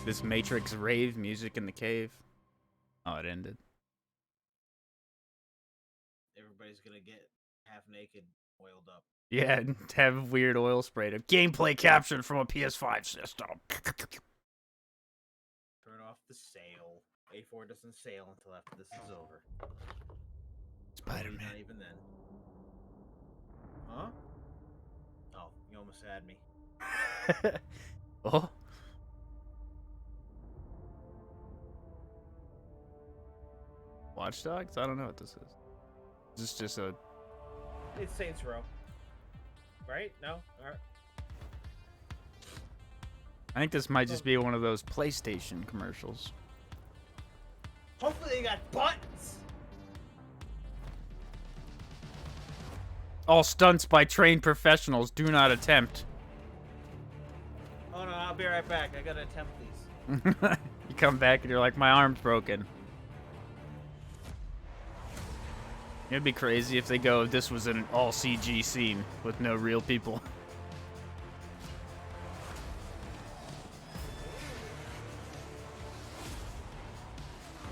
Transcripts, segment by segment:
this Matrix rave music in the cave. Oh, it ended. Everybody's gonna get half naked, oiled up. Yeah, and have weird oil spray to gameplay captured from a PS5 system. Turn off the sail. A4 doesn't sail until after this is over. Spider-Man. Not even then. Huh? Oh, you almost had me. Oh. Watch Dogs? I don't know what this is. Is this just a... It's Saints Row. Right? No? Alright. I think this might just be one of those PlayStation commercials. Hopefully they got buttons! All stunts by trained professionals. Do not attempt. Oh no, I'll be right back. I gotta attempt these. You come back and you're like, my arm's broken. It'd be crazy if they go, this was an all CG scene with no real people.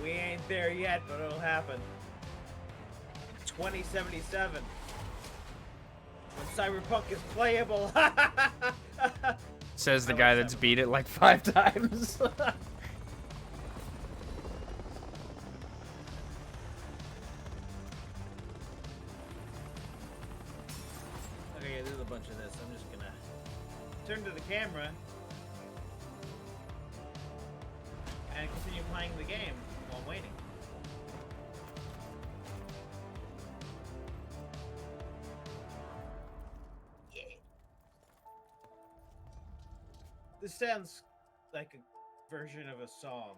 We ain't there yet, but it'll happen. 2077. When Cyberpunk is playable. Says the guy that's beat it like 5 times. Okay, there's a bunch of this. I'm just gonna turn to the camera and continue playing the game while I'm waiting. Yeah. This sounds like a version of a song.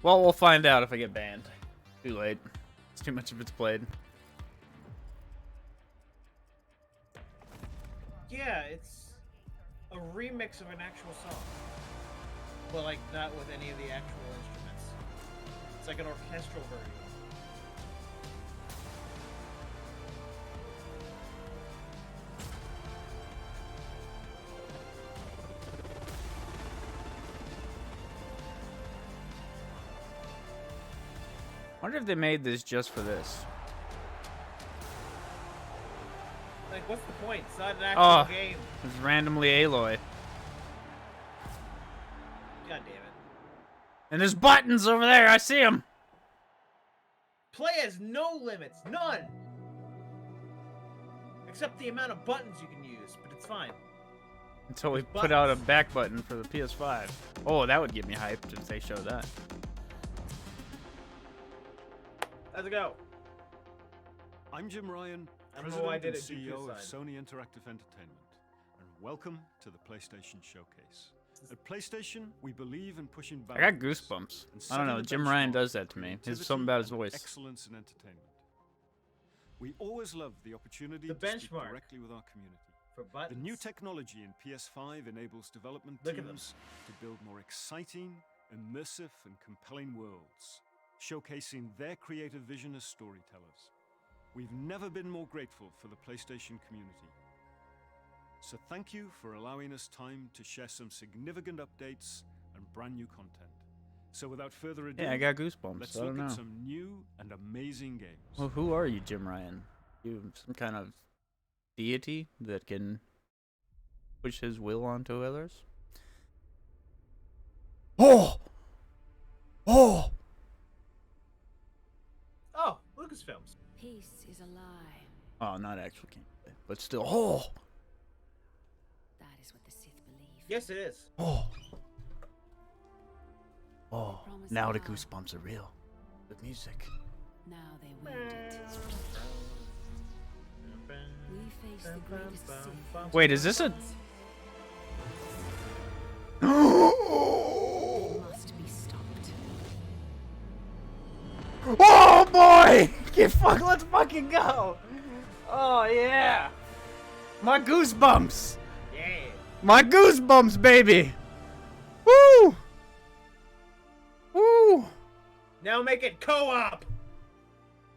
Well, we'll find out if I get banned. Too late. It's too much of it's played. Yeah, it's a remix of an actual song. But, like, not with any of the actual instruments. It's like an orchestral version. I wonder if they made this just for this. Like, what's the point? It's not an actual game. It's randomly Aloy. God damn it. And there's buttons over there. I see them. Play has no limits. None. Except the amount of buttons you can use, but it's fine. Until we put out a back button for the PS5. Oh, that would get me hyped if they show that. Let's go. I'm Jim Ryan, I don't know why I President did and it CEO of side. Sony Interactive Entertainment, and welcome to the PlayStation Showcase. At PlayStation, we believe in pushing I got boundaries goosebumps. and I don't know. setting a Jim Ryan benchmark does that to for me. There's creativity something about his and voice. Excellence in entertainment. We always love the opportunity The to speak benchmark. directly with our community. For buttons. The new technology in PS5 enables development Look at them. teams to build more exciting, immersive, and compelling worlds, showcasing their creative vision as storytellers. We've never been more grateful for the PlayStation community. So thank you for allowing us time to share some significant updates and brand new content. So without further ado, Yeah, I got goosebumps. let's I don't look know. at some new and amazing games. Well, who are you, Jim Ryan? You some kind of deity that can push his will onto others? Oh! Oh! Oh, Lucasfilms. Peace is a lie. Oh, not actual gameplay, but still. Oh! That is what the Sith believe. Yes, it is. Oh! Oh! Promise Now the now. goosebumps are real. The music. Now they wield it. We face the greatest Sith. Wait, is this a? They must be stopped. Oh boy! Let's fucking go! Oh yeah! My goosebumps! Yeah. My goosebumps, baby! Woo! Woo! Now make it co-op.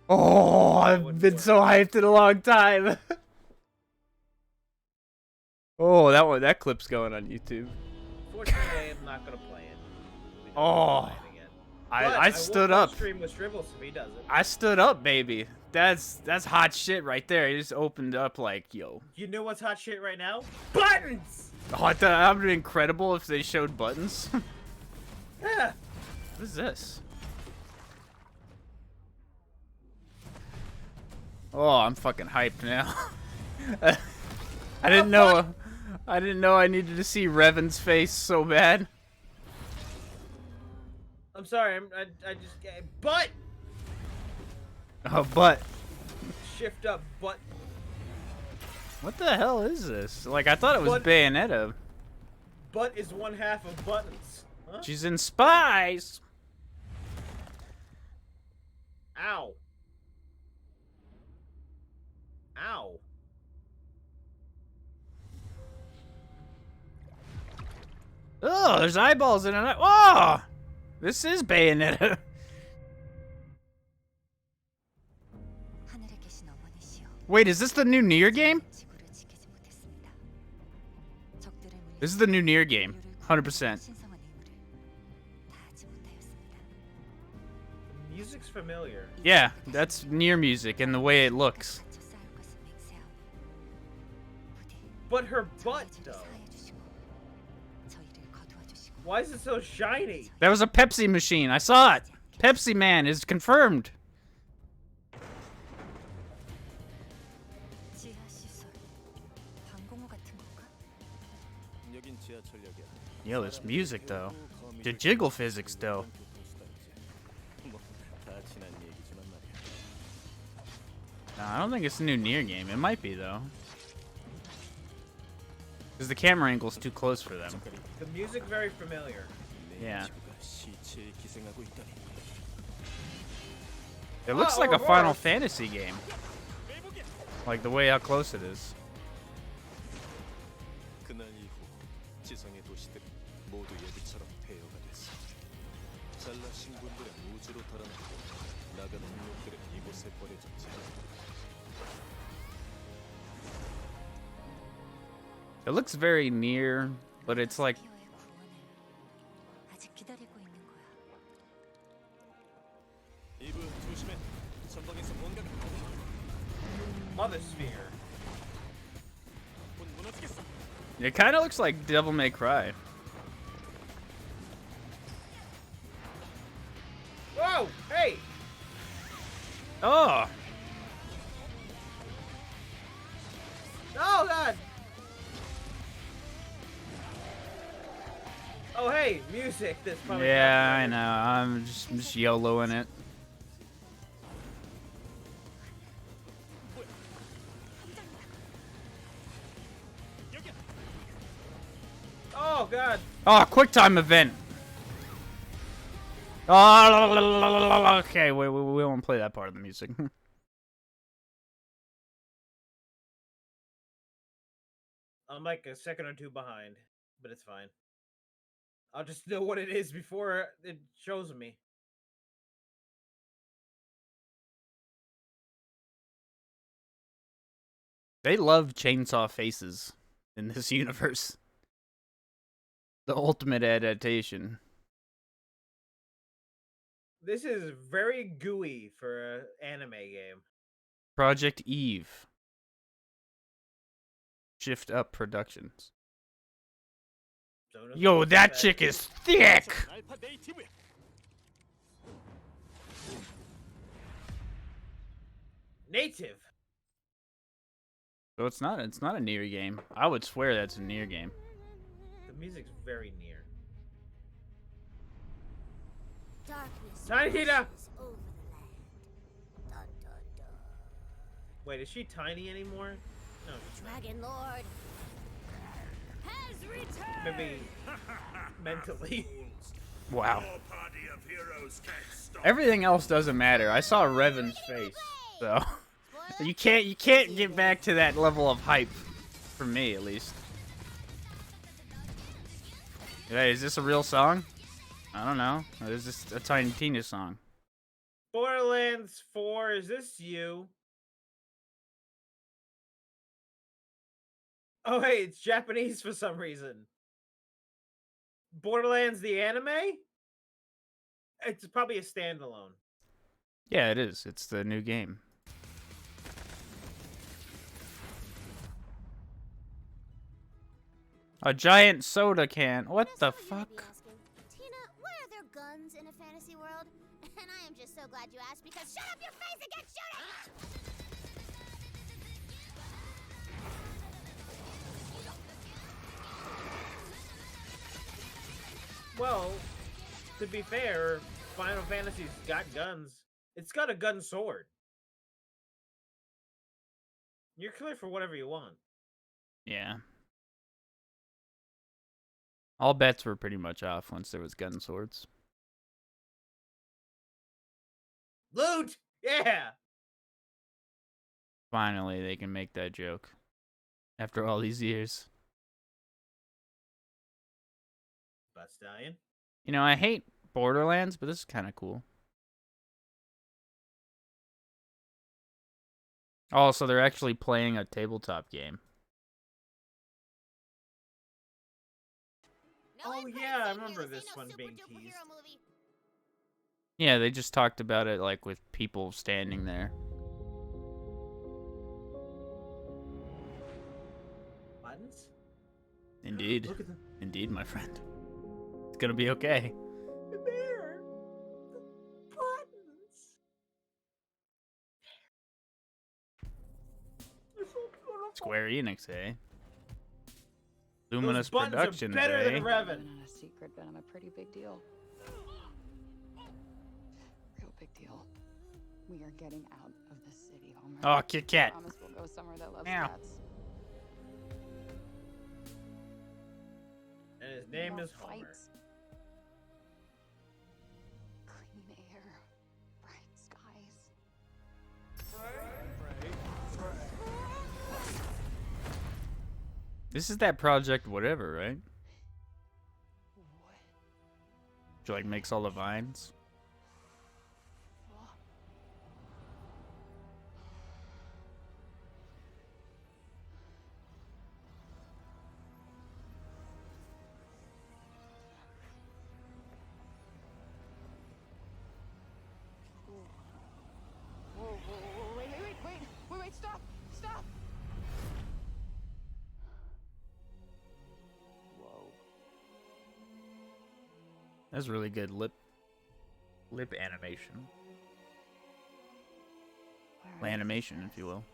Oh, I've been so hyped in a long time. Oh, that clip's going on YouTube. Fortunately, I'm not gonna play it. We don't Oh, play it again. I stood up. Stream with Stribbles if he does it. I stood up, baby. That's hot shit right there. He just opened up like, yo. You know what's hot shit right now? Buttons. Oh, I thought that would be incredible if they showed buttons. Yeah. What is this? Oh, I'm fucking hyped now. I didn't know. I didn't know I needed to see Revan's face so bad. I'm sorry. I just butt. Oh, but Shift up butt. what the hell is this? Like, I thought it was What? Bayonetta. Butt is one half of buttons. Huh? She's in Spies. Ow. Ow. Oh, there's eyeballs in it. Oh, this is Bayonetta. 하늘에 계신 어머니시여. Wait, is this the new Nier game? 지구를 지키지 못했습니다. 적들을 물리쳐 This is the new Nier game. 100%. 신성한 의무를 다하지 못하였습니다. Music's familiar. Yeah, that's Nier music and the way it looks. 갇혀 싸울 것은 맹세하오니 부디 But her butt, 저희를 though. 사하여 주시고 저희를 거두어 주시고 Why is it so shiny? That was a Pepsi machine. I saw it. Pepsi Man is confirmed. 지하 시설 방공호 같은 건가? 여긴 지하철역이야. Yo, this music though. The jiggle physics though. 뭐다 지난 얘기지만 말이야. Nah, I don't think it's a new Nier game. It might be though. Because the camera angle's too close for them. The music very familiar. Yeah. 지구가 시체에 기생하고 있다니. It looks Oh, like a or Final worse. Fantasy game. Like the way how close it is. 그날 이후 지성의 도시들은 모두 예비처럼 폐허가 됐어. 잘난 신분들은 우주로 달아나고 나가는 놈들은 이곳에 버려졌지. It looks very near, but it's like 피어의 구원을 아직 기다리고 있는 거야. 이브 조심해. 전방에서 뭔가가 Mother Sphere. 곧 무너지겠어. it kind of looks like Devil May Cry. Whoa! Hey! Oh, Oh God! Oh hey, music. That's probably yeah, I know. I'm just YOLOing it. Oh God! Oh, quick time event. Oh, okay, we won't play that part of the music. I'm like a second or two behind, but it's fine. I'll just know what it is before it shows me. They love chainsaw faces in this universe. The ultimate adaptation. This is very gooey for an anime game. Project Eve. Shift Up Productions. Don't know Yo, what's that chick is thick! 알파 네이티브야. Native. So it's not a Nier game. I would swear that's a Nier game. The music's very near. Darkness Tiny Tina! washes over the land. Dun, dun, dun. Wait, is she tiny anymore? No, she's not. Dragon Lord has returned. Maybe mentally. Wow. Everything else doesn't matter. I saw Revan's face, so you can't get back to that level of hype, for me at least. Hey, is this a real song? I don't know. Or is this a Tiny Tina song? Borderlands 4, is this you? Oh, hey, it's Japanese for some reason. Borderlands the anime? It's probably a standalone. Yeah, it is. It's the new game. A giant soda can. What the fuck? Tina, why are there guns in a fantasy world? And I am just so glad you asked because shut up your face and get shooting! Well, to be fair, Final Fantasy's got guns. It's got a gun sword. You're clear for whatever you want. Yeah. All bets were pretty much off once there was gun swords. Loot! Yeah! Finally, they can make that joke. After all these years. Butt Stallion. You know, I hate Borderlands, but this is kind of cool. Oh, so they're actually playing a tabletop game. Oh, yeah, I remember this one being teased. Yeah, they just talked about it like with people standing there. Buttons? Indeed. Look at them. Indeed, my friend. It's gonna be okay. There. The buttons. They're so beautiful. Square Enix, eh? Luminous Those buttons Productions, are better eh? than Revan. Not a secret, but I'm a pretty big deal. Real big deal. We are getting out of the city, Homer. Oh, Kit Kat. Promise we'll go somewhere that loves Meow. cats. And his name No is Homer. fights. Clean air, bright skies. This is that project whatever, right? What? Which like makes all the vines. Whoa, wait, stop! Whoa. That's really good lip animation. Where is Animation, this? if you will.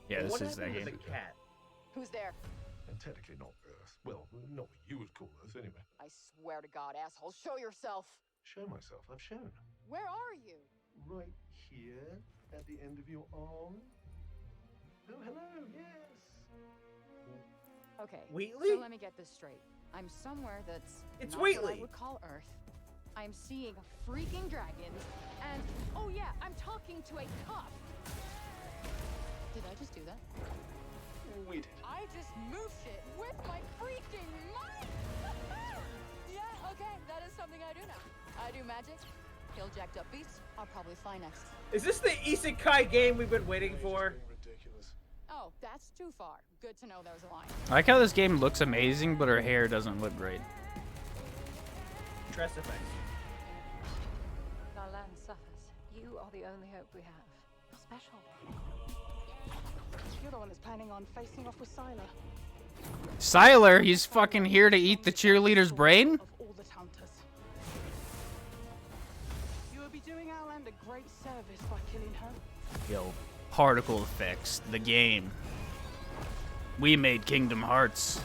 Yeah, this What is that happened game. to the cat? Who's there? And technically not Earth. Well, not what you would call Earth, anyway. I swear to God, asshole, show yourself! Show myself. I've shown. Where are you? Right here, at the end of your arm. Oh, hello, yes. Okay, Wheatley? so let me get this straight. I'm somewhere that's It's not what I Wheatley. would call Earth. I'm seeing freaking dragons, and oh yeah, I'm talking to a cop. Did I just do that? We did. I just moved shit with my freaking mind! Yeah, okay, that is something I do now. I do magic, kill jacked up beasts, I'll probably fly next. Is this the Isekai game we've been waiting for? Ridiculous. Oh, that's too far. Good to know there's a line. I like how this game looks amazing, but her hair doesn't look great. Dress effects. Our land suffers. You are the only hope we have. You're special. You're the one that's planning on facing off with Sylar. Sylar, he's fucking here to eat the cheerleader's brain? Of all the hunters. You would be doing our land a great service by killing her. Yo, particle effects, the game. We made Kingdom Hearts.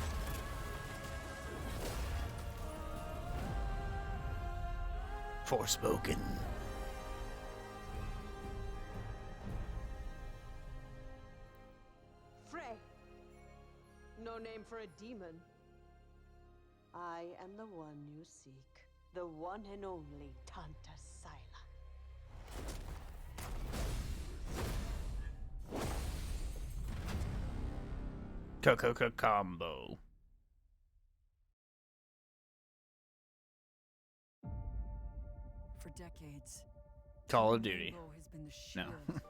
Forspoken. Frey. No name for a demon. I am the one you seek. The one and only Tanta Syla. Combo. For decades, Call of Duty. Rainbow has been the No. shield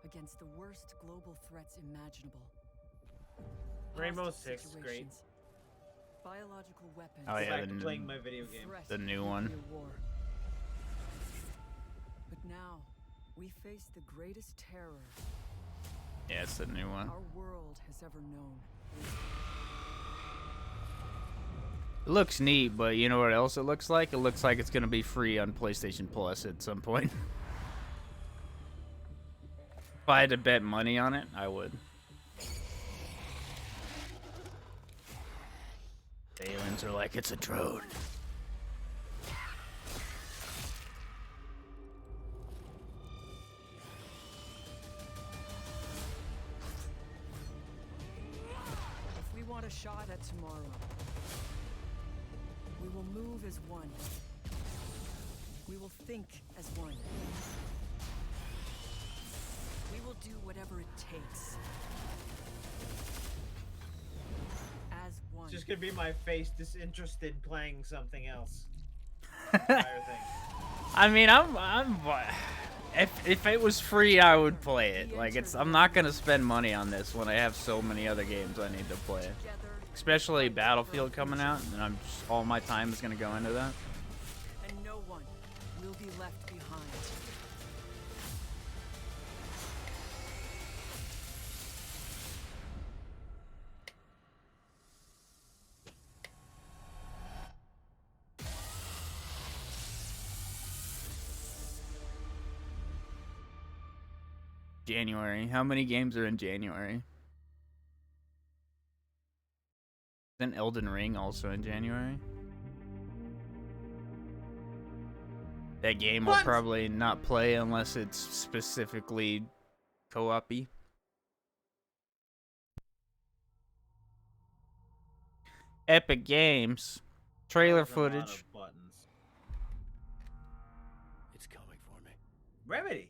against the worst global threats imaginable. Rainbow hostage Six, great. situations. Biological weapons. Oh Go yeah, back the to playing my video game. threat the new of one. nuclear war. But now, we face the greatest terror Yeah, it's the new one. our world has ever known. It looks neat, but you know what else it looks like? It looks like it's gonna be free on PlayStation Plus at some point. If I had to bet money on it, I would. The aliens are like, it's a drone. If we want a shot at tomorrow, we will move as one. We will think as one. We will do whatever it takes. As one. It's just gonna be my face disinterested playing something else. Entire thing. I mean, if it was free, I would play it. Like, I'm not gonna spend money on this when I have so many other games I need to play. Especially Battlefield coming out, and all my time is gonna go into that. And no one will be left behind. January. How many games are in January? Isn't Elden Ring also in January? That game will probably not play unless it's specifically co-op-y. Epic Games. Trailer footage. It's coming for me. Remedy.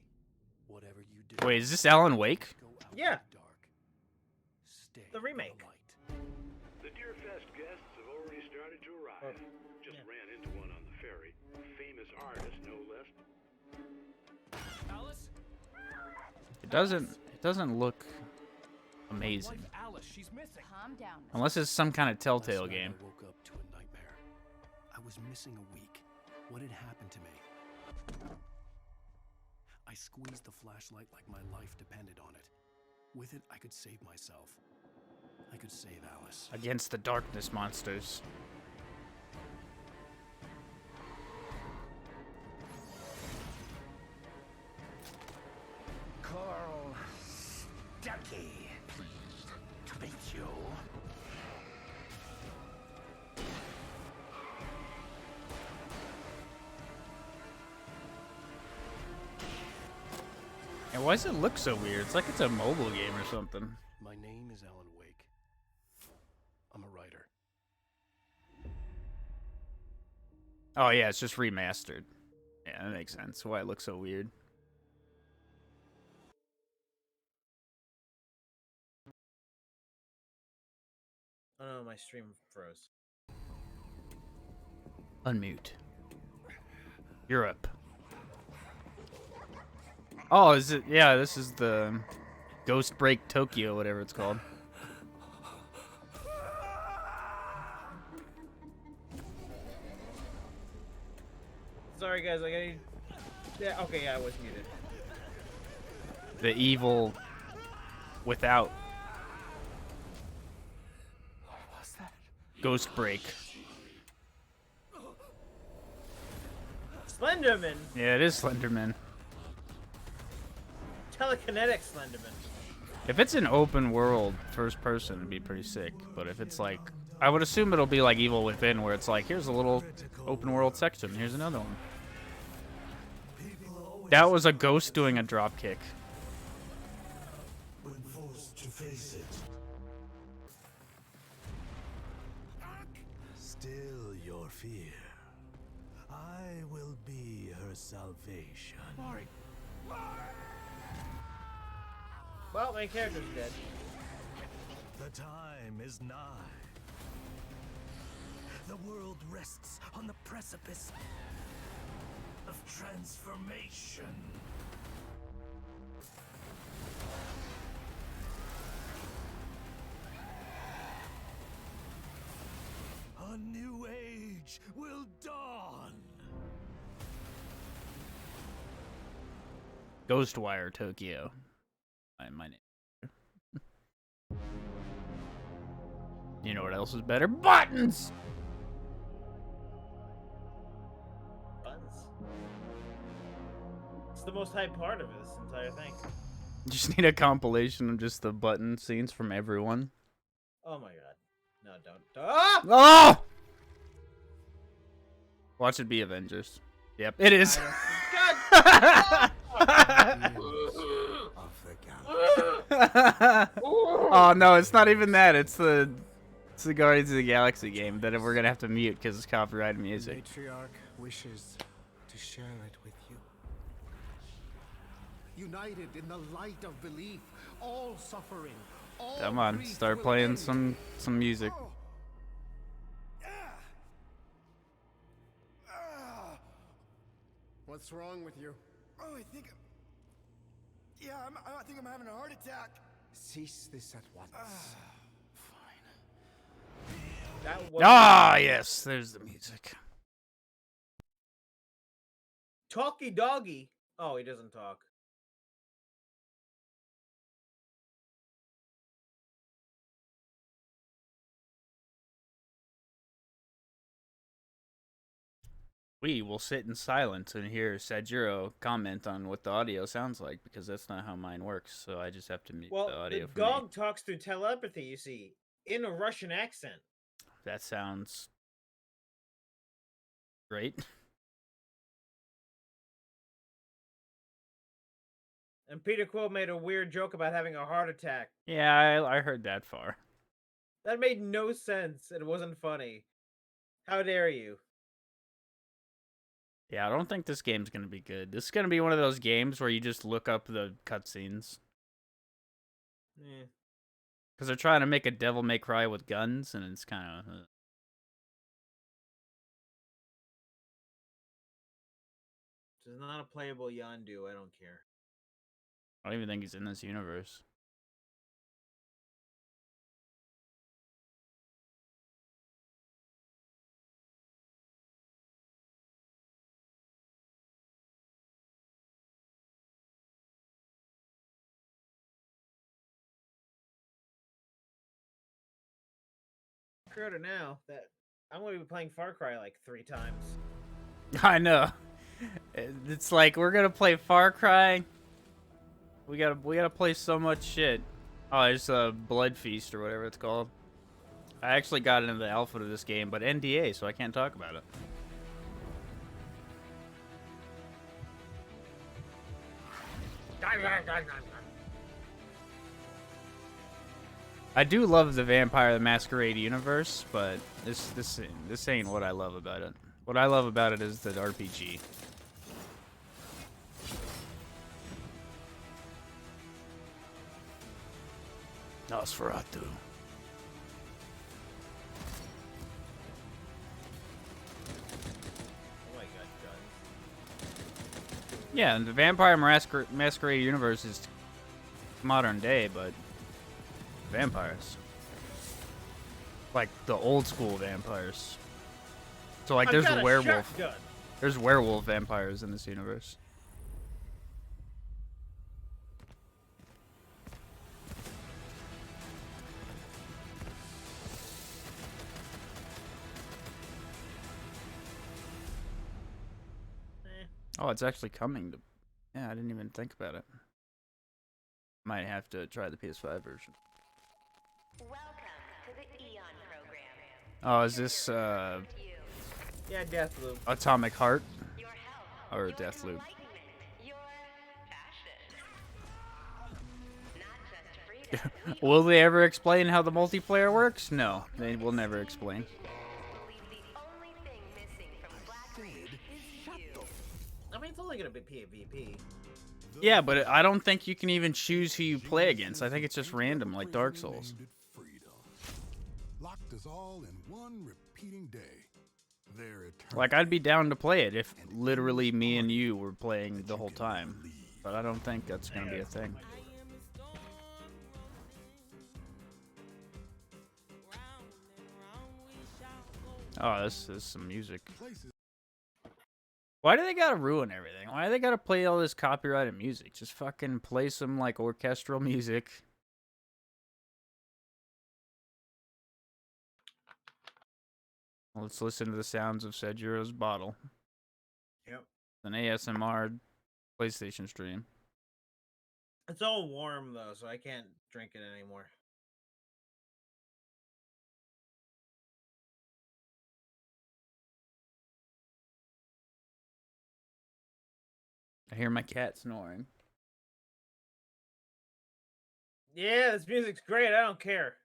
Whatever you do. Wait, is this Alan Wake? Yeah. Stay The remake. The Deerfest guests have already started to arrive. Just ran into one on the ferry. Famous artist, no less. Alice? It doesn't look amazing. Alice, she's missing. Calm down. Unless it's some kind of Telltale Last night game. I woke up to a nightmare. I was missing a week. What had happened to me? I squeezed the flashlight like my life depended on it. With it, I could save myself. I could save Alice. Against the darkness monsters. Carl Stuckey. Pleased to meet you. And why does it look so weird? It's like it's a mobile game or something. My name is Alan Wake. I'm a writer. Oh yeah, it's just remastered. Yeah, that makes sense. Why it looks so weird. Oh no, my stream froze. Unmute. Europe. Oh, is it? Yeah, this is the Ghost Break Tokyo, whatever it's called. Sorry guys, I gotta... Yeah, okay, yeah, I was muted. The evil without What was that? Ghost Break. Slenderman! Yeah, it is Slenderman. Telekinetic Slenderman. If it's an open world first person, it'd be pretty sick. But if it's like, I would assume it'll be like Evil Within, where it's like, here's a little open world section, here's another one. That was a ghost doing a drop kick. When forced to face it. Still your fear. I will be her salvation. Well, my character's dead. The time is nigh. The world rests on the precipice of transformation. Ghostwire Tokyo. My name. You know what else is better? Buttons! Buttons. It's the most hype part of this entire thing. You just need a compilation of just the button scenes from everyone. Oh my god. No, don't. Ah! Oh! Watch it be Avengers. Yep, it is. God! Oh no, it's not even that. It's the Guardians of the Galaxy game that we're gonna have to mute because it's copyrighted music. The matriarch wishes to share it with you. United in the light of belief, all suffering, all Come on, grief start will playing end. some music. What's wrong with you? Oh, I think I'm having a heart attack. Cease this at once. Ah, yes, there's the music. Talkie doggy. Oh, he doesn't talk. We will sit in silence and hear Sajirou comment on what the audio sounds like because that's not how mine works. So I just have to mute the Well, audio the for me. dog talks through telepathy, you see, in a Russian accent. That sounds great. And Peter Quill made a weird joke about having a heart attack. Yeah, I heard that far. That made no sense. It wasn't funny. How dare you? Yeah, I don't think this game's gonna be good. This is gonna be one of those games where you just look up the cutscenes. Yeah. Because they're trying to make a Devil May Cry with guns, and it's kind of... This is not a playable Yondu. I don't care. I don't even think he's in this universe. Crowder now that I'm going to be playing Far Cry like 3 times. I know. It's like we're gonna play Far Cry. We gotta play so much shit. Oh, it's a Blood Feast or whatever it's called. I actually got into the alpha of this game, but NDA, so I can't talk about it. I do love the Vampire the Masquerade universe, but this ain't what I love about it. What I love about it is the RPG. Nosferatu. Oh my god, guns. Yeah, and the Vampire Masquerade universe is modern day, but vampires. Like the old school vampires. So like there's a werewolf. Shotgun. There's werewolf vampires in this universe. Oh, it's actually coming to... Yeah, I didn't even think about it. Might have to try the PS5 version. Welcome to the Eon program. Oh, is this, Yeah, Deathloop. Atomic Heart? Or Deathloop? Will they ever explain how the multiplayer works? No, they will never explain. I mean, it's only going to be PvP. Yeah, but I don't think you can even choose who you play against. I think it's just random, like Dark Souls. Locked us all in one repeating day. Like, I'd be down to play it if literally me and you were playing the whole time. But I don't think that's going to be a thing. Oh, this is some music. Why do they gotta ruin everything? Why do they gotta play all this copyrighted music? Just fucking play some, like, orchestral music. Let's listen to the sounds of Sajirou's bottle. Yep. An ASMR PlayStation stream. It's all warm though, so I can't drink it anymore. I hear my cat snoring. Yeah, this music's great. I don't care.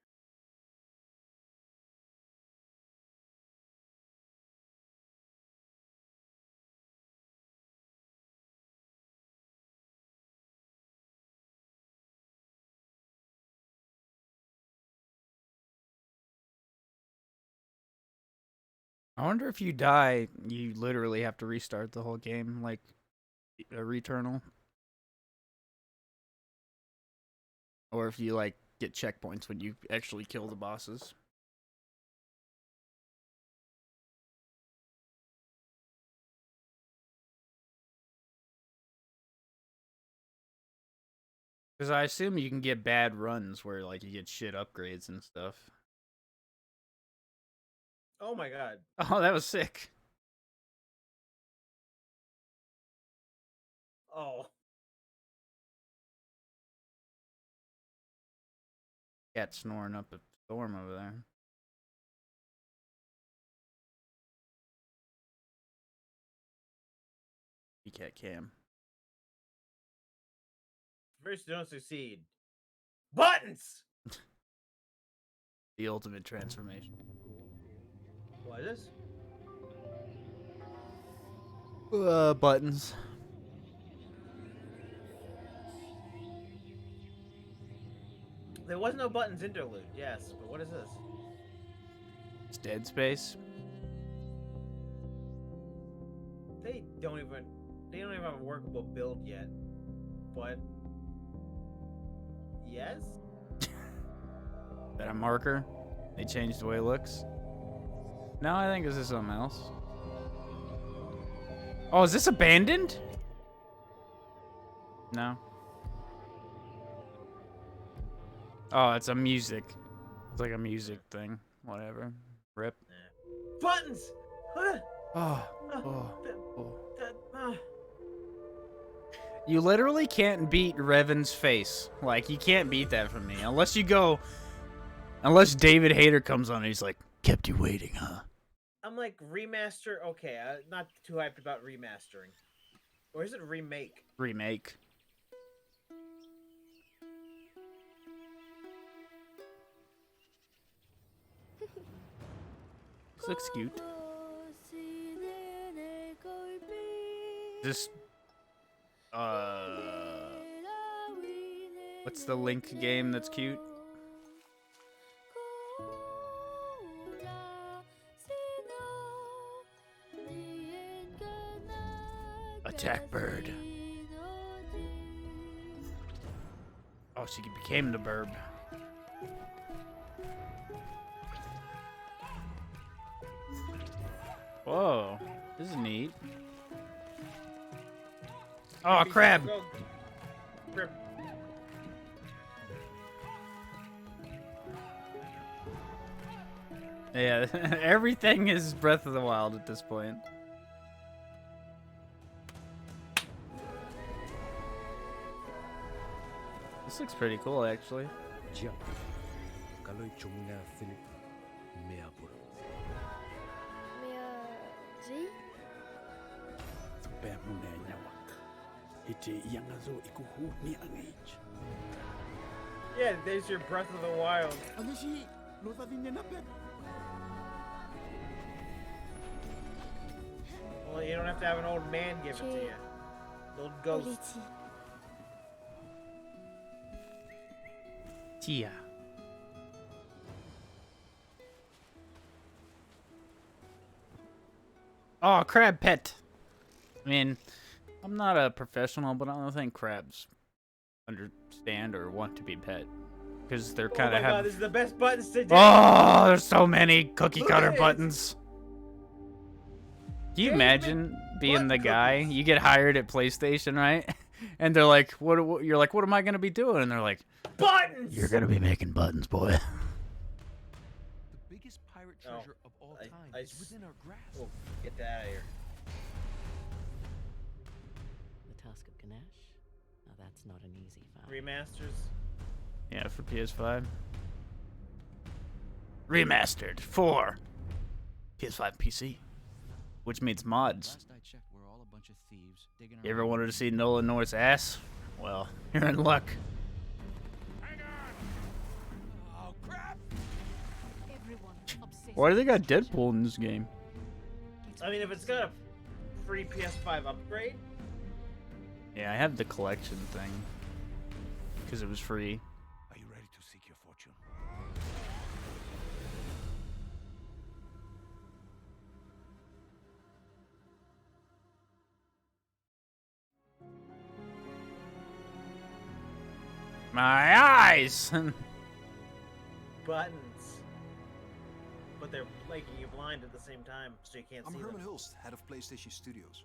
I wonder if you die, you literally have to restart the whole game, like a Returnal. Or if you, like, get checkpoints when you actually kill the bosses. Because I assume you can get bad runs where, like, you get shit upgrades and stuff. Oh my god. Oh, that was sick. Oh. Cat snoring up a storm over there. Cat cam. First, don't succeed. Buttons! The ultimate transformation. What is this? Buttons. There was no buttons interlude, yes, but what is this? It's Dead Space. They don't even have a workable build yet. But yes? Is that a marker? They changed the way it looks? No, I think this is something else. Oh, is this abandoned? No. Oh, it's a music. It's like a music thing. Whatever. Rip. Buttons! You literally can't beat Revan's face. Like, you can't beat that from me. Unless you go... Unless David Hayter comes on and he's like, kept you waiting, huh? I'm like, remaster? Okay, I'm not too hyped about remastering. Or is it remake? Remake. This looks cute. This... What's the Link game that's cute? Attack bird. Oh, she became the bird. Whoa, this is neat. Oh, crab! Crab. Yeah, everything is Breath of the Wild at this point. This looks pretty cool, actually. Yeah, there's your Breath of the Wild. Well, you don't have to have an old man give it to you. Old ghost. Tia. Oh, crab pet. I mean, I'm not a professional, but I don't think crabs understand or want to be pet. Because they're kind of Oh my god, this is the best buttons to do. Oh, there's so many cookie cutter buttons. Can you imagine being the guy. You get hired at PlayStation, right? And they're like, "What?" You're like, "What am I gonna be doing?" And they're like, Buttons. "You're gonna be making buttons, boy." The biggest pirate treasure of all time is within our grasp. Oh, get that out of here. The Tusk of Ganesh? Now that's not an easy find. Remasters. Yeah, for PS5. Remastered for PS5 PC, which means mods. Last I checked, we're all a bunch of thieves digging You ever around. wanted to see Nolan North's ass? Well, you're in luck. Oh crap! Why do they got Deadpool in this game? I mean, if it's got a free PS5 upgrade. Yeah, I have the collection thing because it was free. Are you ready to seek your fortune? My eyes! Buttons. But they're making you blind at the same time, so you can't I'm see Herman them. Hulst, head of PlayStation Studios.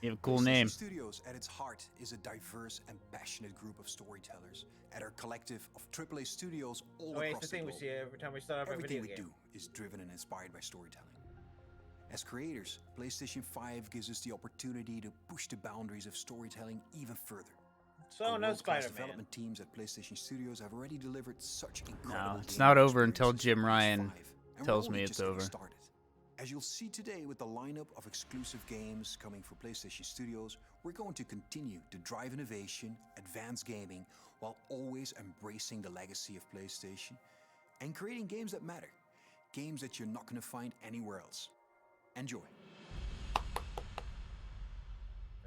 You have a cool PlayStation name. Studios, at its heart, is a diverse and passionate group of storytellers. At our collective of AAA studios all Oh, wait, it's across the thing we globe. see every time we start off a Everything video we game. do is driven and inspired by storytelling. As creators, PlayStation 5 gives us the opportunity to push the boundaries of storytelling even further. So, Our no world-class Spider-Man. development teams at PlayStation Studios have already delivered such incredible No, it's gaming not over until experiences Jim for Ryan PS5, and tells we're me only it's just getting over. started. As you'll see today with the lineup of exclusive games coming for PlayStation Studios, we're going to continue to drive innovation, advance gaming, while always embracing the legacy of PlayStation and creating games that matter. Games that you're not going to find anywhere else. Enjoy.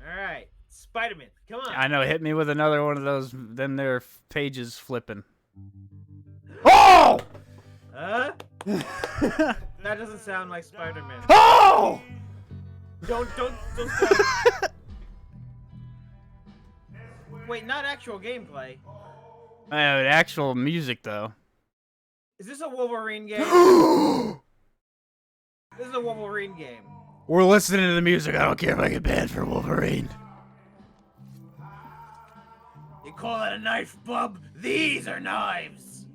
Alright, Spider-Man, come on. I know, hit me with another one of those, then their pages flipping. Oh! Huh? That doesn't sound like Spider-Man. Oh! Don't stop. Wait, not actual gameplay. Actual music, though. Is this a Wolverine game? This is a Wolverine game. We're listening to the music. I don't care if I get banned for Wolverine. You call that a knife, bub? These are knives.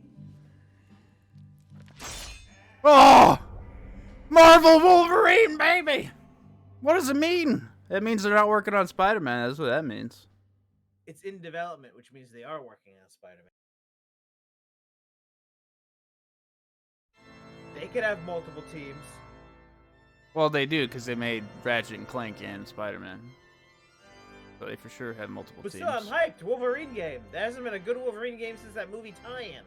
Oh! Marvel Wolverine, baby! What does it mean? That means they're not working on Spider-Man. That's what that means. It's in development, which means they are working on Spider-Man. They could have multiple teams. Well, they do, because they made Ratchet and Clank and Spider-Man. So they for sure have multiple But teams. still, I'm hyped. Wolverine game. There hasn't been a good Wolverine game since that movie tie-in.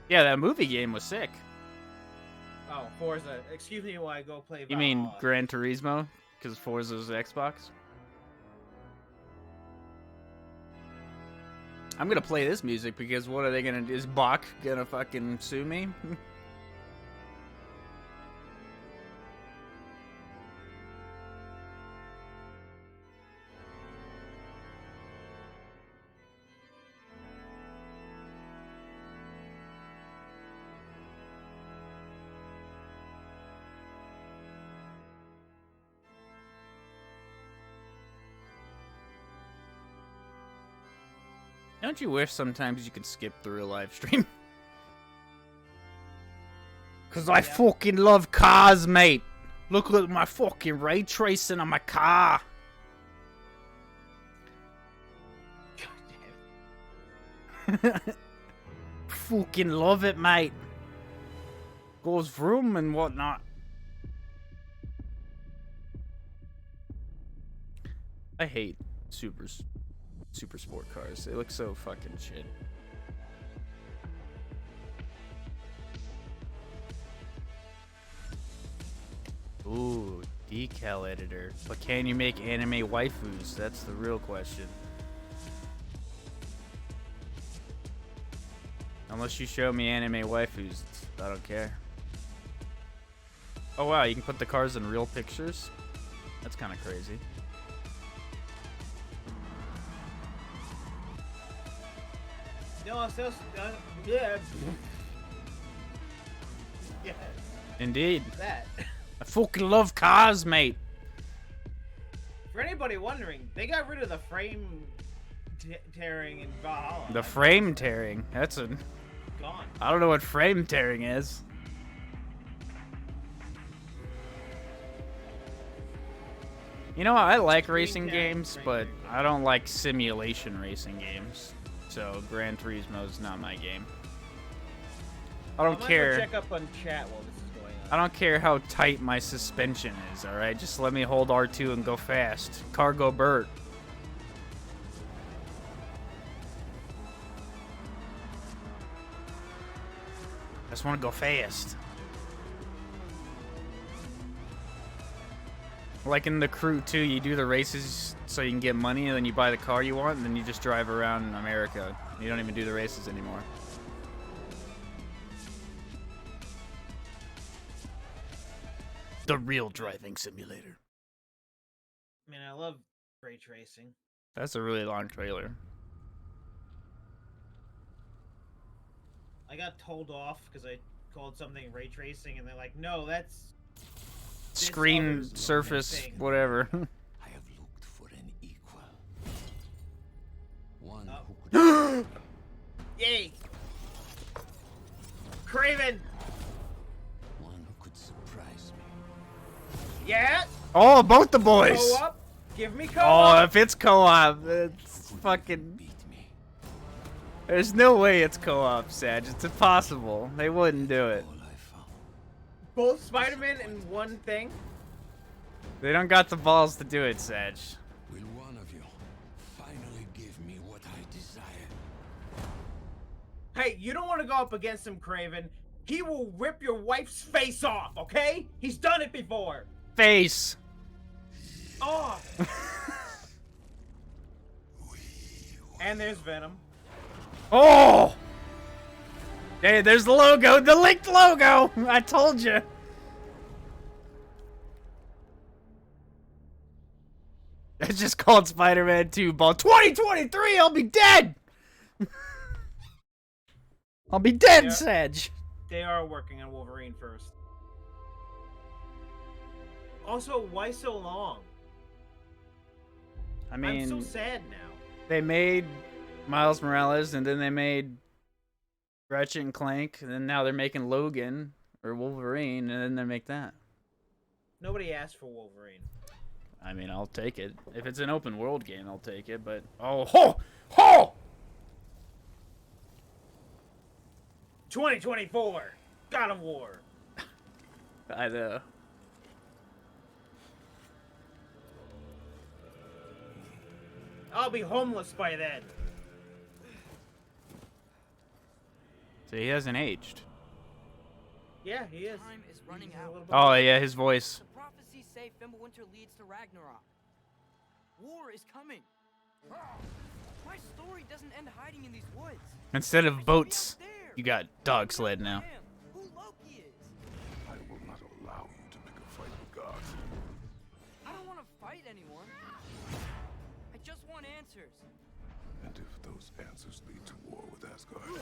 Yeah, that movie game was sick. Oh, Forza. Excuse me while I go play You mean Valhalla. Gran Turismo? Because Forza's Xbox? I'm gonna play this music because what are they gonna do? Is Bach gonna fucking sue me? Don't you wish sometimes you could skip through a live stream? Cause I fucking love cars, mate. Look at my fucking ray tracing on my car. Fucking love it, mate. Goes vroom and whatnot. I hate super sport cars. They look so fucking shit. Ooh, decal editor. But can you make anime waifus? That's the real question. Unless you show me anime waifus, I don't care. Oh wow, you can put the cars in real pictures? That's kind of crazy. No, I'm still... yeah. Yes. Indeed. That. I fucking love cars, mate. For anybody wondering, they got rid of the frame tearing in Valhalla. The frame tearing. That's a... Gone. I don't know what frame tearing is. You know, I like racing games, but I don't like simulation racing games. So Gran Turismo is not my game. I don't care. Check up on chat while this is going on. I don't care how tight my suspension is, alright? Just let me hold R2 and go fast. Cargo Bert. I just want to go fast. Like in The Crew 2, you do the races so you can get money, and then you buy the car you want, and then you just drive around in America. You don't even do the races anymore. The real driving simulator. Man, I love ray tracing. That's a really long trailer. I got told off because I called something ray tracing, and they're like, "No, that's screen surface, whatever." I have looked for an equal. One who could... Yay! Craven! One who could surprise me. Yeah? Oh, both the boys! Co-op? Give me co-op! Oh, if it's co-op, it's fucking... There's no way it's co-op, Sag. It's impossible. They wouldn't do it. Both Spider-Man in one thing? They don't got the balls to do it, Sag. Will one of you finally give me what I desire? Hey, you don't want to go up against him, Craven. He will rip your wife's face off, okay? He's done it before. Face. Oh. And there's Venom. Oh! Hey, there's the logo, the linked logo! I told you. It's just called Spider-Man 2 Ball. 2023, I'll be dead! I'll be dead, Sedge. They are working on Wolverine first. Also, why so long? I mean, I'm so sad now. They made Miles Morales, and then they made Ratchet and Clank, and then now they're making Logan or Wolverine, and then they make that. Nobody asked for Wolverine. I mean, I'll take it. If it's an open world game, I'll take it, but... Oh, ho! Ho! 2024! God of War! I know. I'll be homeless by then. So he hasn't aged. Yeah, he is. Time is running out. Oh, yeah, his voice. The prophecies say Fimbulwinter leads to Ragnarok. War is coming. My story doesn't end hiding in these woods. Instead of boats, you got dog sled now. Who Loki is. I will not allow you to pick a fight with gods. I don't want to fight anyone. I just want answers. And if those answers lead to war with Asgard,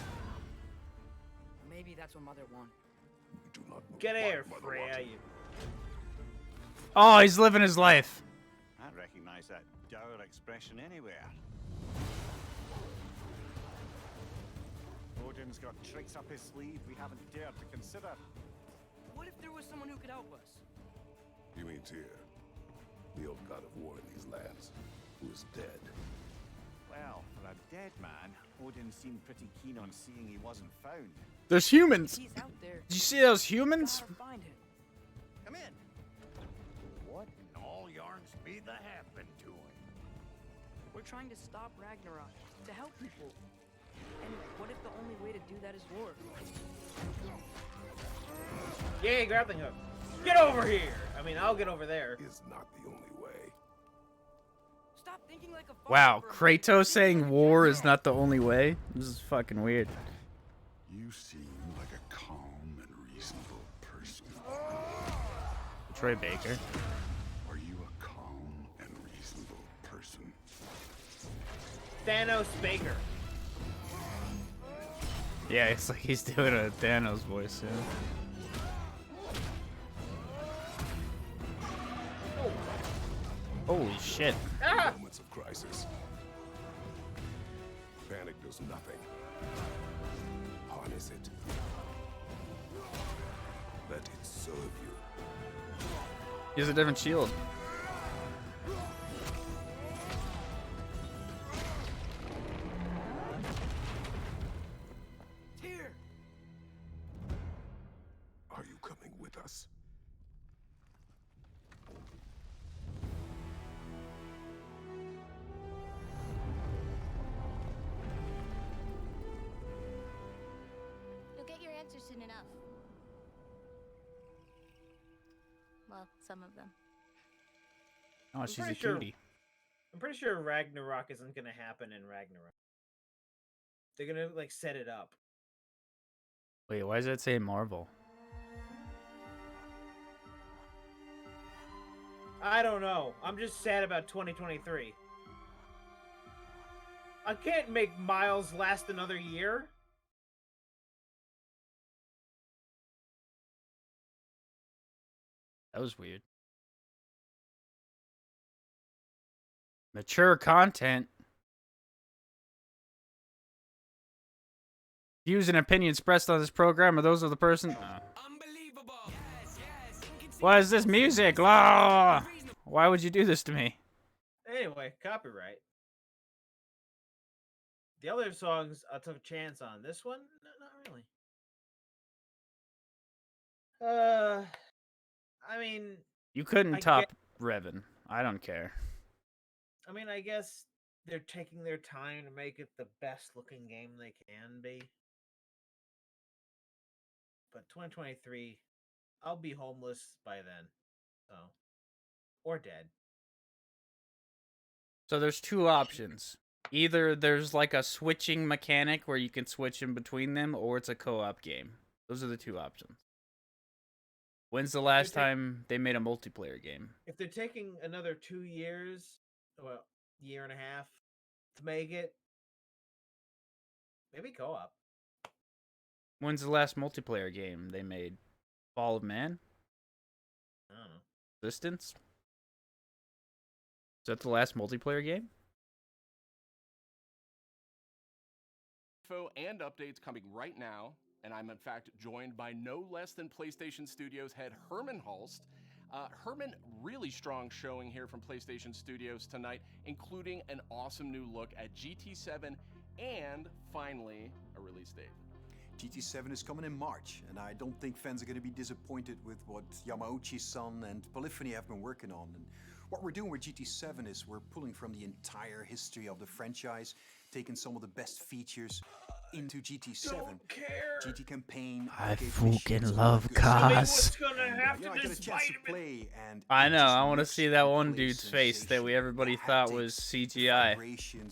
maybe that's what Mother wanted. we do not know. Get here, Freya. Oh, he's living his life. I recognize that dour expression anywhere. Odin's got tricks up his sleeve we haven't dared to consider. What if there was someone who could help us? You mean Tyr, the old god of war in these lands, who is dead? Well, for a dead man, Odin seemed pretty keen on seeing he wasn't found. There's humans. He's out there. Did you see those humans? Find him. Come in. What in all yarns be the happen to him? We're trying to stop Ragnarok, to help people. And what if the only way to do that is war? Yay, grappling hook. Get over here. I mean, I'll get over there. Is not the only way. Stop thinking like a Wow, Kratos saying war is not the only way? This is fucking weird. You seem like a calm and reasonable person. Troy Baker. Are you a calm and reasonable person? Thanos Baker. Yeah, it's like he's doing a Thanos voice, yeah. Holy shit. In moments of crisis, panic does nothing. Harness it. Let it serve you. He has a different shield. Here. Are you coming with us? You'll get your answer soon enough. Well, some of them. Oh, she's a pretty sure- cutie. I'm pretty sure Ragnarok isn't gonna happen in Ragnarok. They're gonna like set it up. Wait, why does that say Marvel? I don't know. I'm just sad about 2023. I can't make Miles last another year. That was weird. Mature content. Views and opinions expressed on this program are those of the person. What is this music? Why would you do this to me? Anyway, copyright. The other songs I took a chance on. This one, not really. I mean, You couldn't I top Revan. I don't care. I guess they're taking their time to make it the best looking game they can be. But 2023, I'll be homeless by then. So, or dead. So there's two options. Either there's like a switching mechanic where you can switch in between them, or it's a co-op game. Those are the two options. When's the last time they made a multiplayer game? If they're taking another 2 years, well, year and a half to make it, maybe co-op. When's the last multiplayer game they made? Fall of Man? I don't know. Resistance? Is that the last multiplayer game? Info and updates coming right now, and I'm in fact joined by no less than PlayStation Studios head Herman Hulst. Herman, really strong showing here from PlayStation Studios tonight, including an awesome new look at GT7 and finally a release date. GT7 is coming in March, and I don't think fans are going to be disappointed with what Yamauchi-san and Polyphony have been working on. And what we're doing with GT7 is we're pulling from the entire history of the franchise, taking some of the best features into GT7. GT campaign. I fucking love cars. I know. I want to see that one dude's face that everybody thought was CGI.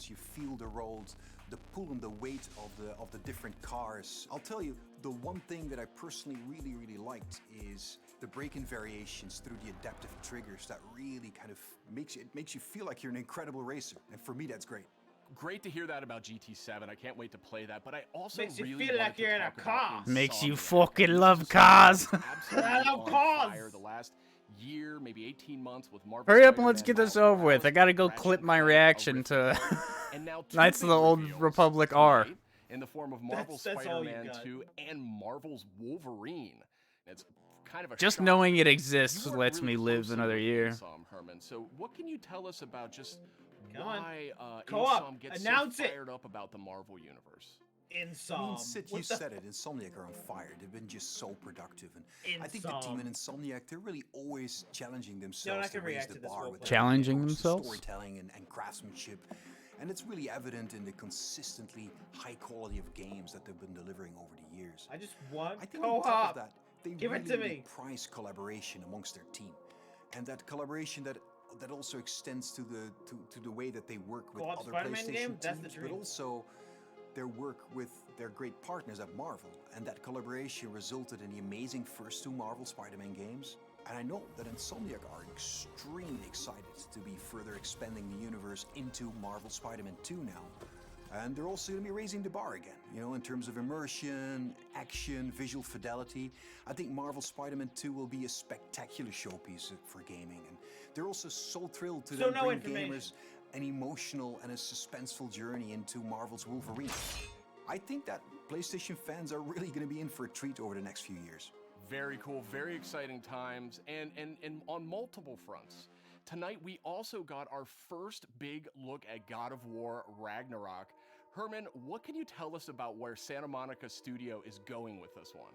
You feel the roads, the pull and the weight of the different cars. I'll tell you, the one thing that I personally really liked is the braking variations through the adaptive triggers. That really kind of makes you feel like you're an incredible racer, and for me, that's great. Great to hear that about GT7. I can't wait to play that, but I also Makes you really feel like wanted to you're in a talk about car. Makes you Insomniac. fucking love cars. I love cars. Fire the last year, maybe 18 months with Marvel. Hurry up and let's Spider-Man, get this Miles over with. I gotta go clip my reaction to and now two Knights of the big Old reveals Republic R. tonight in the form of Marvel's That's all you Spider-Man got. 2 and Marvel's Wolverine. It's kind of a Just shock. knowing it exists You worked lets really me live closely another with year. Insom, Herman. So what can you tell us about just Come on. why Co-op. Insom gets Announce so it. fired up about the Marvel universe? Insom. Sid, you said it. Insomniac are on fire. They've been just so productive, and I think the team in Insomniac, they're really always challenging themselves to can raise react the to this bar real with quick. Challenging when it comes to themselves? storytelling and craftsmanship, and it's really evident in the consistently high quality of games that they've been delivering over the years. I just want I think on top of co-op. that, they Give it really, to really me. prize collaboration amongst their team, and that collaboration that also extends to the way that they work with Co-op other Spider-Man PlayStation game? That's the teams, dream. but also their work with their great partners at Marvel, and that collaboration resulted in the amazing first two Marvel Spider-Man games. And I know that Insomniac are extremely excited to be further expanding the universe into Marvel Spider-Man 2 now. And they're also going to be raising the bar again, you know, in terms of immersion, action, visual fidelity. I think Marvel's Spider-Man 2 will be a spectacular showpiece for gaming. And they're also so thrilled to then bring gamers an emotional and a suspenseful journey into Marvel's Wolverine. I think that PlayStation fans are really going to be in for a treat over the next few years. Very cool, very exciting times, and on multiple fronts. Tonight, we also got our first big look at God of War Ragnarok. Herman, what can you tell us about where Santa Monica Studio is going with this one?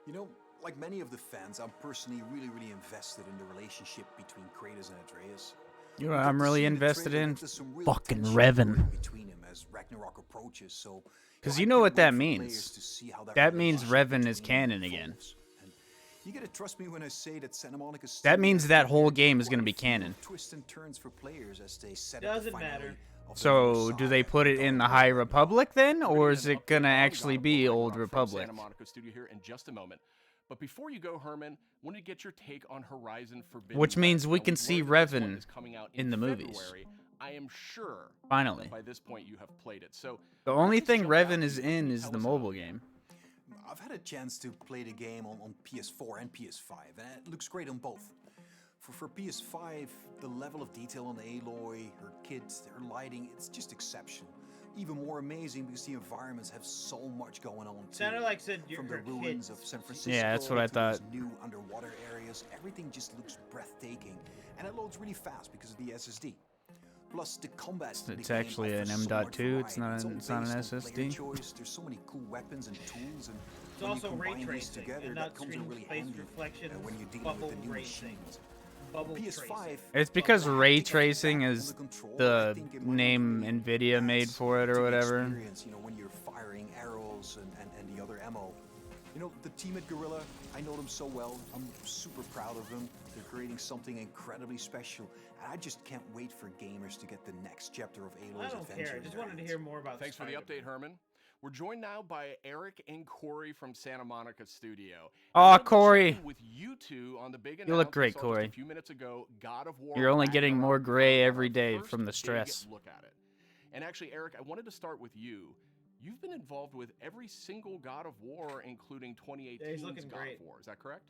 You know, like many of the fans, I'm personally really invested in the relationship between Kratos and Atreus. You know what I'm really invested in? Fucking Revan. Because you know what that means. That means Revan is canon again. You gotta trust me when I say that Santa Monica that means that whole game is going to be canon. Twists and turns for players as they set Doesn't matter. So, do they put it in the High Republic then, or is it going to actually be Old Republic? Santa Monica Studio here in just a moment. But before you go, Herman, I want to get your take on Horizon Forbidden Which means West. we can see Revan in the movies. I am sure Finally. that by this point you have played it. So the only thing Revan is in is the mobile game. I've had a chance to play the game on PS4 and PS5, and it looks great on both. For PS5, the level of detail on Aloy, her kit, her lighting, it's just exceptional. Even more amazing because the environments have so much going on. Sounded like said from the ruins of San Francisco. Yeah, that's what I thought. New underwater areas, everything just looks breathtaking, and it loads really fast because of the SSD. Plus the combat. It's actually an M.2. It's not an SSD. There's so many cool weapons and tools, and it's also ray tracing together, and that not comes in really space handy reflection. when you're dealing with the new machines. PS5. It's because ray tracing is the name NVIDIA made for it or whatever. You know, when you're firing arrows and the other ammo. You know, the team at Guerrilla, I know them so well. I'm super proud of them. They're creating something incredibly special. And I just can't wait for gamers to get the next chapter of Aloy's adventure. I don't care. I just wanted to hear more about Thanks for the update, Herman. We're joined now by Eric and Corey from Santa Monica Studio. Aw, Corey. With you two on the big You look great, Corey. A few minutes ago, God of War You're only getting Ragnarok. more gray every day from the stress. Look at it. And actually, Eric, I wanted to start with you. You've been involved with every single God of War, including 2018's God of War. Is that correct?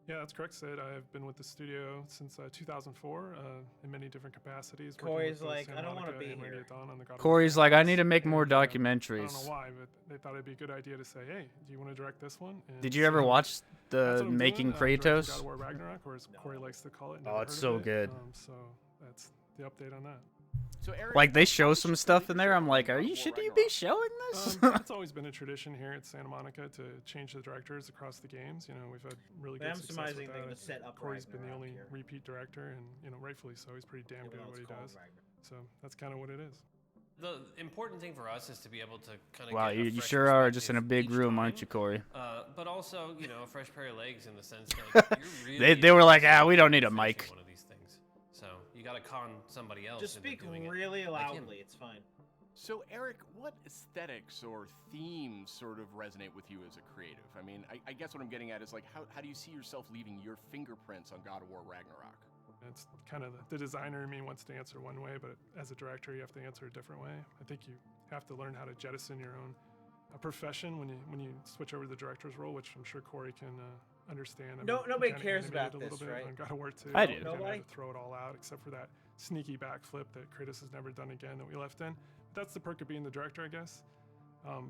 Yeah, that's correct, Sid. I've been with the studio since 2004 in many different capacities. Corey's like, I don't want to be here. Corey's like, I need to make more documentaries. I don't know why, but they thought it'd be a good idea to say, hey, do you want to direct this one? And did you ever watch the Making Kratos? God of War Ragnarok, or as Corey likes to call it. Oh, it's so good. So that's the update on that. So Eric, like they show some stuff in there. I'm like, should you be showing this? It's always been a tradition here at Santa Monica to change the directors across the games. You know, we've had really good success with that. To set up Corey's been the only here. repeat director, and you know, rightfully so. He's pretty damn good at what he does. So that's kind of what it is. The important thing for us is to be able to kind of. Wow, get you sure are just in a big room, aren't you, Corey? But also, you know, a fresh pair of legs in the sense that you're really. they were like, we don't need a mic. One of these things. So you got to con somebody else. Just speak really loudly. It's fine. So Eric, what aesthetics or themes sort of resonate with you as a creative? I mean, I guess what I'm getting at is like, how do you see yourself leaving your fingerprints on God of War Ragnarok? It's kind of the designer in me wants to answer one way, but as a director, you have to answer a different way. I think you have to learn how to jettison your own profession when you switch over to the director's role, which I'm sure Corey can understand. Nobody cares about this, right? On God of War 2. I do. Nobody had to throw it all out except for that sneaky backflip that Kratos has never done again that we left in. That's the perk of being the director, I guess.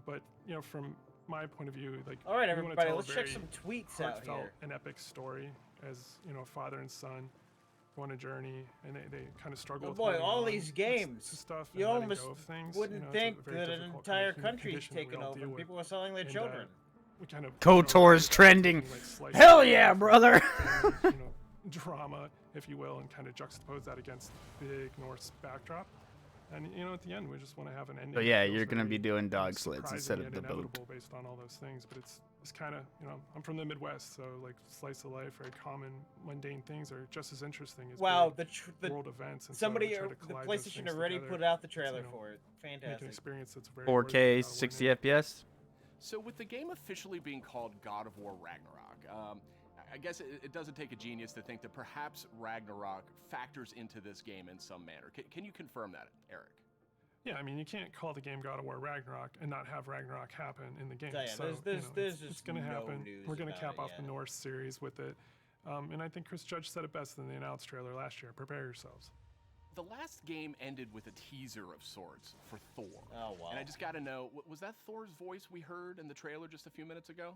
But you know, from my point of view, like, all right, everybody, let's check some tweets out here. An epic story, as you know, father and son go on a journey, and they kind of struggle. Oh boy, all these games. Stuff you almost things, wouldn't think that an entire country's taken over and people are selling their children. Kind of KOTOR's trending. Hell yeah, brother! And, you know, drama, if you will, and kind of juxtapose that against big Norse backdrop. And you know, at the end, we just want to have an ending. But yeah, you're gonna be doing dog sleds instead of the boat. Based on all those things, but it's kind of, you know, I'm from the Midwest, so like slice of life, very common, mundane things are just as interesting as the world events. And somebody, so the PlayStation already put out the trailer for it. Fantastic. An experience that's very 4K, 60 FPS. So with the game officially being called God of War Ragnarok, I guess it doesn't take a genius to think that perhaps Ragnarok factors into this game in some manner. Can you confirm that, Eric? Yeah, I mean, you can't call the game God of War Ragnarok and not have Ragnarok happen in the game. Yeah, So there's it's going to no happen. news We're going to about cap it off the yet. Norse series with it. And I think Chris Judge said it best in the announced trailer last year. Prepare yourselves. The last game ended with a teaser of sorts for Thor. Oh, wow. And I just got to know, was that Thor's voice we heard in the trailer just a few minutes ago?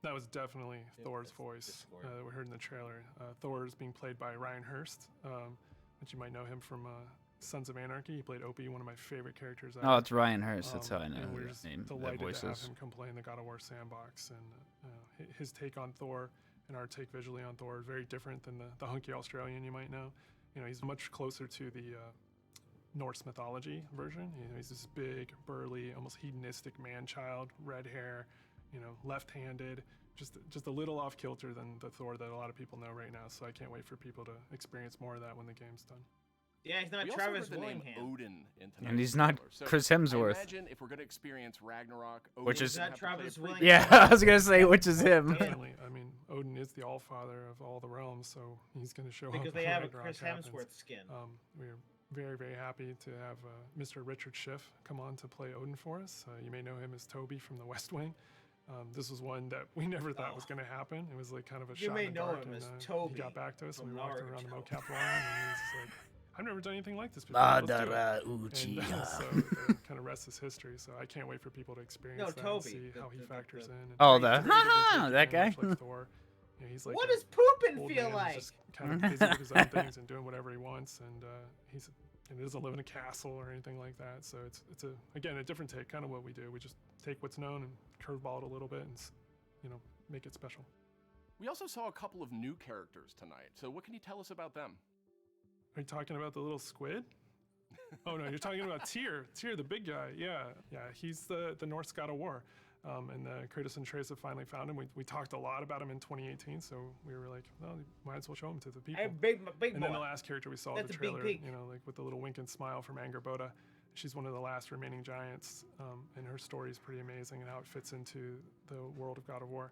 That was definitely Thor's voice that we heard in the trailer. Thor is being played by Ryan Hurst, which you might know him from Sons of Anarchy. He played Opie, one of my favorite characters ever. Oh, it's Ryan Hurst. That's how I know and we're his just name. That delighted voice to have is. him come play in the God of War sandbox. And his take on Thor and our take visually on Thor is very different than the hunky Australian you might know. He's much closer to the Norse mythology version. He's this big, burly, almost hedonistic man-child, red hair, left-handed, just a little off kilter than the Thor that a lot of people know right now. So I can't wait for people to experience more of that when the game's done. Yeah, he's not We Travis also heard the name Willingham. Odin in tonight's And he's not trailer. So Chris I Hemsworth. imagine if we're going to experience Ragnarok, Odin Which is gonna have to play a Travis pretty Willingham. big Yeah, role. I was gonna say which is him. Definitely. I mean, Odin is the all-father of all the realms, so he's going to show up. Because they when have a Ragnarok Chris happens. Hemsworth skin. We're very, very happy to have Mr. Richard Schiff come on to play Odin for us. You may know him as Toby from The West Wing. This was one that we never thought was going to happen. It was like kind of a You shot may in the know dark. him And, as Toby he got back to us and from we walked Naruto. around the mocap line and he was just like, I've never done anything like this before. Let's do it. And, so kind of rest is history. So I can't wait for people to experience that Toby, and see how he factors in. And Oh, it's a the very different ha-ha, take that again, guy? much like Thor. He's like What a does pooping old feel man like? who's just kind of busy with his own things and doing whatever he wants, and he doesn't live in a castle or anything like that. So it's again a different take, kind of what we do. We just take what's known and curveball it a little bit, and make it special. We also saw a couple of new characters tonight. So what can you tell us about them? Are you talking about the little squid? Oh no, you're talking about Tyr. Tyr, the big guy. Yeah. He's the Norse god of war. And Kratos and Atreus have finally found him. We talked a lot about him in 2018, so we were like, well, might as well show him to the people. Hey, big and then the last character we saw in the That's a big trailer, peak. like with the little wink and smile from Angerboda. She's one of the last remaining giants, and her story is pretty amazing and how it fits into the world of God of War.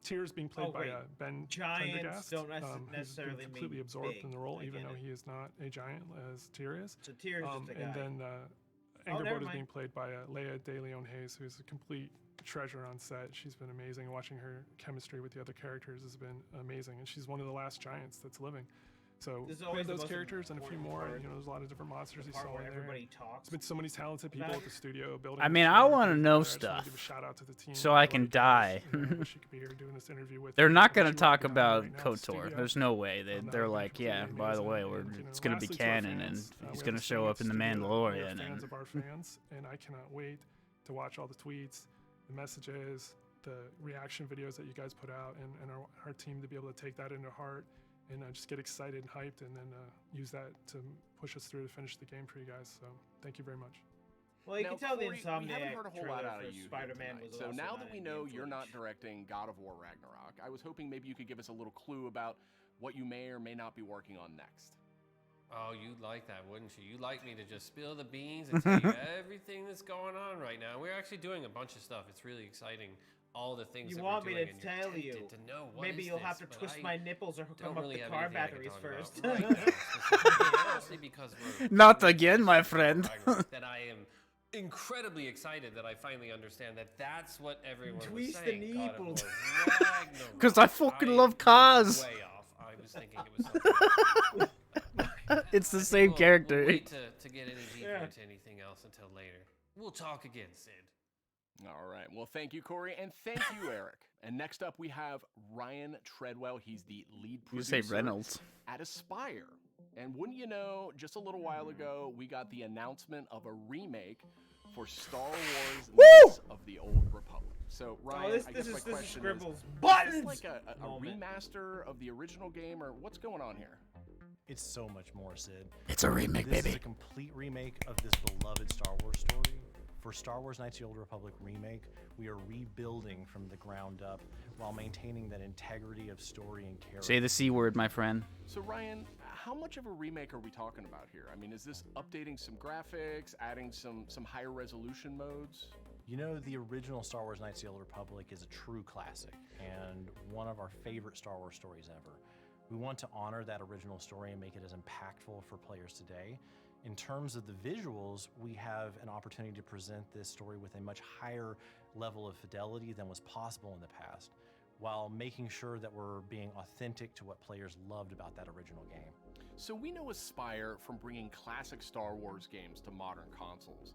Tyr's being played by Ben Giants Prendergast, don't who's necessarily been completely mean absorbed big. in the role, I even get though it. he is not a giant as Tyr is. So Tyr's just a guy. And then never Angerboda is mind. being played by Leia De Leon Hayes, who's a complete treasure on set. She's been amazing. Watching her chemistry with the other characters has been amazing, and she's one of the last giants that's living. So This is played always the those most characters and a few important more. part. There's a lot of different monsters The you part saw where in there. everybody talks There's been so many talented people about at the studio building. I this mean, show I and want to everything. know I just wanna stuff give a shout out to the team. so I can Everybody die. does, I wish you could be here doing this interview with They're me. not I going to wish you were talk down about right now at the KOTOR. studio. There's no way. That would They're be like, yeah, completely by the way, amazing. And, it's going to be lastly, to our canon, and fans, he's we going to have a show up in The studio that we are Mandalorian. fans And of our fans, and I cannot wait to watch all the tweets, the messages, the reaction videos that you guys put out, and our team to be able to take that into heart and just get excited and hyped, and then use that to push us through to finish the game for you guys. So thank you very much. Well, you Now, can tell Corey, the we haven't Insomniac heard a whole lot trailer out for of you here Spider-Man tonight. was So also now not that we in know game you're not footage. directing God of War Ragnarok, I was hoping maybe you could give us a little clue about what you may or may not be working on next. Oh, you'd like that, wouldn't you? You'd like me to just spill the beans and tell you everything that's going on right now. We're actually doing a bunch of stuff. It's really exciting. All the things You that want we're me doing, to and you're tell you? tempted to know what Maybe is you'll this, have to but twist I my nipples or hook don't them up really the have car anything I can batteries talk first. about right now, specifically, honestly, because we're Not doing again, this my for friend. Ragnarok, that I am incredibly excited that I finally understand that that's what everyone was Twist the saying. God of nipples. War Ragnarok. 'Cause I fucking love was cars. Way off. I was thinking it was something else. It's the I think same character. We'll wait to get any deeper into anything else until later. We'll talk again, Sid. All right. Well, thank you, Corey, and thank you, Eric. And next up, we have Ryan Treadwell. He's the lead You producer say Reynolds. at Aspire. And wouldn't you know, just a little while ago, we got the announcement of a remake for Star Wars Knights of the Old Republic. So, Ryan, this I guess is- my this is question Scribble's is buttons this like a moment. remaster of the original game, or what's going on here? It's so much more, Sid. It's a remake, this baby. is a complete remake of this beloved Star Wars story. For Star Wars Knights of the Old Republic remake, we are rebuilding from the ground up while maintaining that integrity of story and character. Say the C word, my friend. So, Ryan, how much of a remake are we talking about here? I mean, is this updating some graphics, adding some higher resolution modes? You know, the original Star Wars Knights of the Old Republic is a true classic and one of our favorite Star Wars stories ever. We want to honor that original story and make it as impactful for players today. In terms of the visuals, we have an opportunity to present this story with a much higher level of fidelity than was possible in the past, while making sure that we're being authentic to what players loved about that original game. So we know Aspyr from bringing classic Star Wars games to modern consoles.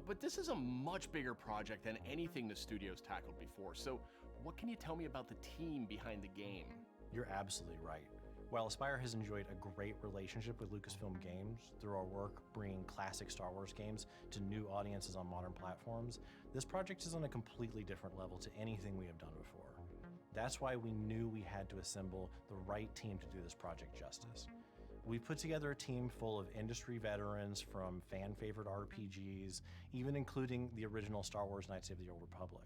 But this is a much bigger project than anything the studio's tackled before. So what can you tell me about the team behind the game? You're absolutely right. While Aspyr has enjoyed a great relationship with Lucasfilm Games through our work bringing classic Star Wars games to new audiences on modern platforms, this project is on a completely different level to anything we have done before. That's why we knew we had to assemble the right team to do this project justice. We've put together a team full of industry veterans from fan-favorite RPGs, even including the original Star Wars Knights of the Old Republic.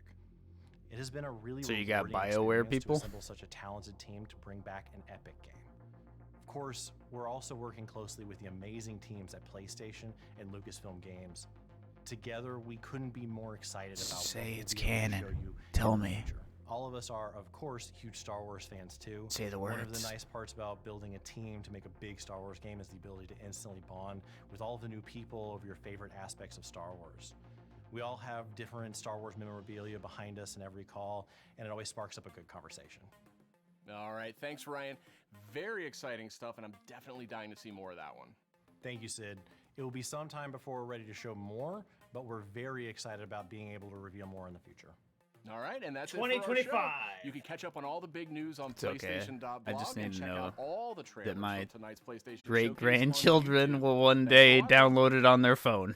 It has been a really So you got rewarding BioWare experience people? to assemble such a talented team to bring back an epic game. Of course, we're also working closely with the amazing teams at PlayStation and Lucasfilm Games. Together, we couldn't be more excited about what Say we'll it's be able to canon. show you Tell in the me. future. All of us are, of course, huge Star Wars fans too. Say the One of words. the nice parts about building a team to make a big Star Wars game is the ability to instantly bond with all of the new people over your favorite aspects of Star Wars. We all have different Star Wars memorabilia behind us in every call, and it always sparks up a good conversation. All right, thanks, Ryan. Very exciting stuff, and I'm definitely dying to see more of that one. Thank you, Sid. It will be some time before we're ready to show more, but we're very excited about being able to reveal more in the future. All right, and that's it for our show. 2025. You can catch up on all the big news on It's okay. PlayStation.blog I just need and to check know out all the trailers that my from tonight's PlayStation great Showcase on grandchildren YouTube. will one Thanks day for watching. download it on their phone.